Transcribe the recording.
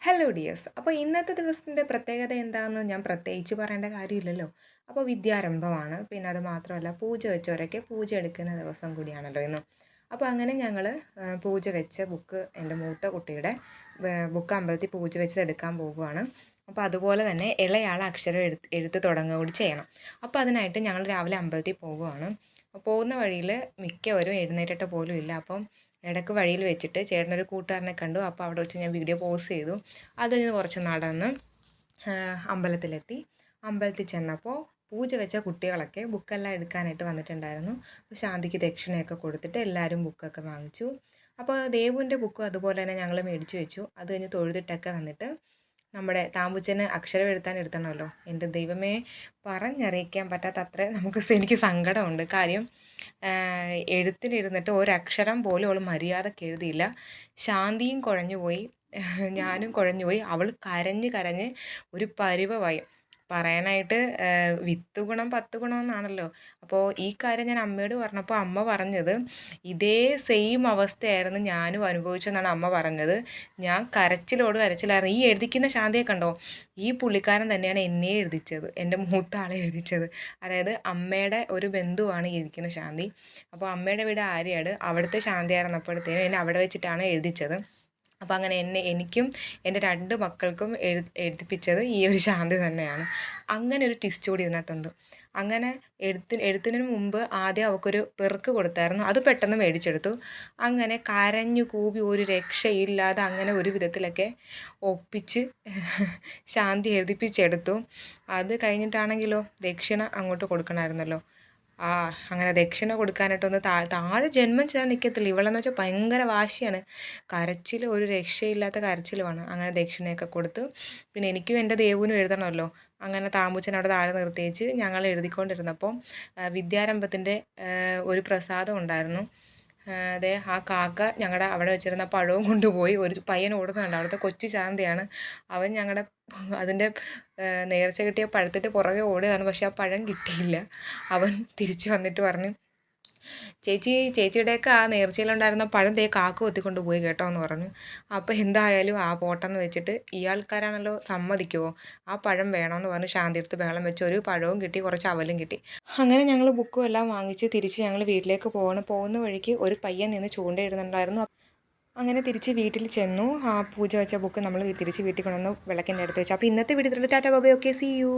Hello dears. അപ്പോൾ ഇന്നത്തെ ദിവസത്തിൻ്റെ പ്രത്യേകത എന്താണെന്ന് ഞാൻ പ്രത്യേകിച്ച് പറയേണ്ട കാര്യമില്ലല്ലോ. അപ്പോൾ വിദ്യാരംഭമാണ്. പിന്നെ അത് മാത്രമല്ല, പൂജ വെച്ചവരൊക്കെ പൂജ എടുക്കുന്ന ദിവസം കൂടിയാണല്ലോ ഇന്ന്. അപ്പോൾ അങ്ങനെ ഞങ്ങൾ പൂജ വെച്ച ബുക്ക്, എൻ്റെ മൂത്ത കുട്ടിയുടെ ബുക്ക് അമ്പലത്തിൽ പൂജ വെച്ചത് എടുക്കാൻ പോകുവാണ്. അപ്പോൾ അതുപോലെ തന്നെ ഇളയാൾ അക്ഷരം എഴുത്ത് തുടങ്ങുക കൂടി ചെയ്യണം. അപ്പോൾ അതിനായിട്ട് ഞങ്ങൾ രാവിലെ അമ്പലത്തിൽ പോകുവാണ്. പോകുന്ന വഴിയിൽ മിക്കവരും എഴുന്നേറ്റിട്ട് പോലും ഇല്ല. അപ്പം ഇടയ്ക്ക് വഴിയിൽ വെച്ചിട്ട് ചേട്ടനൊരു കൂട്ടുകാരനെ കണ്ടു. അപ്പോൾ അവിടെ വെച്ച് ഞാൻ വീഡിയോ പോസ് ചെയ്തു. അത് കഴിഞ്ഞ് കുറച്ച് നടന്ന് അമ്പലത്തിലെത്തി. അമ്പലത്തിൽ ചെന്നപ്പോൾ പൂജ വെച്ച കുട്ടികളൊക്കെ ബുക്കെല്ലാം എടുക്കാനായിട്ട് വന്നിട്ടുണ്ടായിരുന്നു. അപ്പോൾ ശാന്തിക്ക് ദക്ഷിണയൊക്കെ കൊടുത്തിട്ട് എല്ലാവരും ബുക്കൊക്കെ വാങ്ങിച്ചു. അപ്പോൾ ദേവുവിൻ്റെ ബുക്കും അതുപോലെ തന്നെ ഞങ്ങൾ മേടിച്ച് വെച്ചു. അത് കഴിഞ്ഞ് തൊഴുതിട്ടൊക്കെ വന്നിട്ട് നമ്മുടെ താമ്പൂച്ചന് അക്ഷരം എടുത്തണമല്ലോ. എൻ്റെ ദൈവമേ, പറഞ്ഞറിയിക്കാൻ പറ്റാത്ത അത്ര എനിക്ക് സങ്കടമുണ്ട്. കാര്യം എഴുത്തിനിരുന്നിട്ട് ഒരക്ഷരം പോലും അവൾ മര്യാദയ്ക്ക് എഴുതിയില്ല. ശാന്തിയും കുഴഞ്ഞുപോയി, ഞാനും കുഴഞ്ഞുപോയി. അവൾ കരഞ്ഞ് കരഞ്ഞ് ഒരു പരുവമായി. പറയാനായിട്ട് വിത്ത് ഗുണം 10 ഗുണം എന്നാണല്ലോ. അപ്പോൾ ഈ കാര്യം ഞാൻ അമ്മയോട് പറഞ്ഞപ്പോൾ അമ്മ പറഞ്ഞത് ഇതേ സെയിം അവസ്ഥയായിരുന്നു ഞാനും അനുഭവിച്ചെന്നാണ് അമ്മ പറഞ്ഞത്. ഞാൻ കരച്ചിലായിരുന്നു. ഈ എഴുതിക്കുന്ന ശാന്തിയെ കണ്ടോ, ഈ പുള്ളിക്കാരൻ തന്നെയാണ് എന്നെ എഴുതിച്ചത്, എൻ്റെ മൂത്ത ആളെ എഴുതിച്ചത്. അതായത് അമ്മയുടെ ഒരു ബന്ധുവാണ് ഈ ഇരിക്കുന്ന ശാന്തി. അപ്പോൾ അമ്മയുടെ വീട് ആര്യാട്, അവിടുത്തെ ശാന്തി ആയിരുന്നപ്പോഴത്തേനും എന്നെ അവിടെ വെച്ചിട്ടാണ് എഴുതിച്ചത്. അപ്പോൾ അങ്ങനെ എനിക്കും എൻ്റെ 2 മക്കൾക്കും എഴുതിപ്പിച്ചത് ഈ ഒരു ശാന്തി തന്നെയാണ്. അങ്ങനെ ഒരു ട്വിസ്റ്റ് കൂടി ഇതിനകത്തുണ്ട്. അങ്ങനെ എഴുത്തിന് മുമ്പ് ആദ്യം അവൾക്കൊരു പെറുക്ക് കൊടുത്തായിരുന്നു. അത് പെട്ടെന്ന് മേടിച്ചെടുത്തു. അങ്ങനെ കരഞ്ഞു കൂവി ഒരു രക്ഷയില്ലാതെ അങ്ങനെ ഒരു വിധത്തിലൊക്കെ ഒപ്പിച്ച് ശാന്തി എഴുതിപ്പിച്ചെടുത്തു. അത് കഴിഞ്ഞിട്ടാണെങ്കിലോ ദക്ഷിണ അങ്ങോട്ട് കൊടുക്കണമായിരുന്നല്ലോ. അങ്ങനെ ദക്ഷിണ കൊടുക്കാനായിട്ടൊന്ന് താഴെ ജന്മം ചെയ്യാൻ നിൽക്കത്തില്ല. ഇവളെന്ന് വെച്ചാൽ ഭയങ്കര വാശിയാണ്. കരച്ചിൽ ഒരു രക്ഷയില്ലാത്ത കരച്ചിലുമാണ്. അങ്ങനെ ദക്ഷിണയൊക്കെ കൊടുത്ത് പിന്നെ എനിക്കും എൻ്റെ ദേവുവിനും എഴുതണമല്ലോ. അങ്ങനെ താമ്പൂച്ചൻ അവിടെ താഴെ നിർത്തിയേച്ച് ഞങ്ങൾ എഴുതിക്കൊണ്ടിരുന്നപ്പോൾ വിദ്യാരംഭത്തിൻ്റെ ഒരു പ്രസാദം ഉണ്ടായിരുന്നു. അതെ, ആ കാക്ക ഞങ്ങളുടെ അവിടെ വെച്ചിരുന്ന പഴവും കൊണ്ടുപോയി. ഒരു പയ്യൻ ഓടുന്നുണ്ട്, അവിടുത്തെ കൊച്ചു ശാന്തിയാണ് അവൻ. ഞങ്ങളുടെ അതിൻ്റെ നേർച്ച കിട്ടിയ പഴത്തിൻ്റെ പുറകെ ഓടിയതാണ്. പക്ഷെ ആ പഴം കിട്ടിയില്ല. അവൻ തിരിച്ചു വന്നിട്ട് പറഞ്ഞു, ചേച്ചിയുടെയൊക്കെ ആ നേർച്ചയിലുണ്ടായിരുന്ന പഴം കാക്ക കൊത്തിക്കൊണ്ട് പോയി കേട്ടോ എന്ന് പറഞ്ഞു. അപ്പോൾ എന്തായാലും ആ പോട്ടെന്ന് വെച്ചിട്ട് ഈ ആൾക്കാരാണല്ലോ, സമ്മതിക്കുമോ, ആ പഴം വേണമെന്ന് പറഞ്ഞ് ശാന്തി എടുത്ത് ബഹളം വെച്ച് ഒരു പഴവും കിട്ടി, കുറച്ച് അവലും കിട്ടി. അങ്ങനെ ഞങ്ങൾ ബുക്കും എല്ലാം വാങ്ങിച്ച് തിരിച്ച് ഞങ്ങൾ വീട്ടിലേക്ക് പോകുന്ന വഴിക്ക് ഒരു പയ്യൻ നിന്ന് ചൂണ്ടയിടുന്നുണ്ടായിരുന്നു. അങ്ങനെ തിരിച്ച് വീട്ടിൽ ചെന്നു. ആ പൂജ വെച്ച ബുക്ക് നമ്മൾ തിരിച്ച് വീട്ടിൽ കൊണ്ടുവന്ന് വിളക്കിൻ്റെ അടുത്ത് വെച്ചു. അപ്പോൾ ഇന്നത്തെ video tata bye bye. Okay, see U.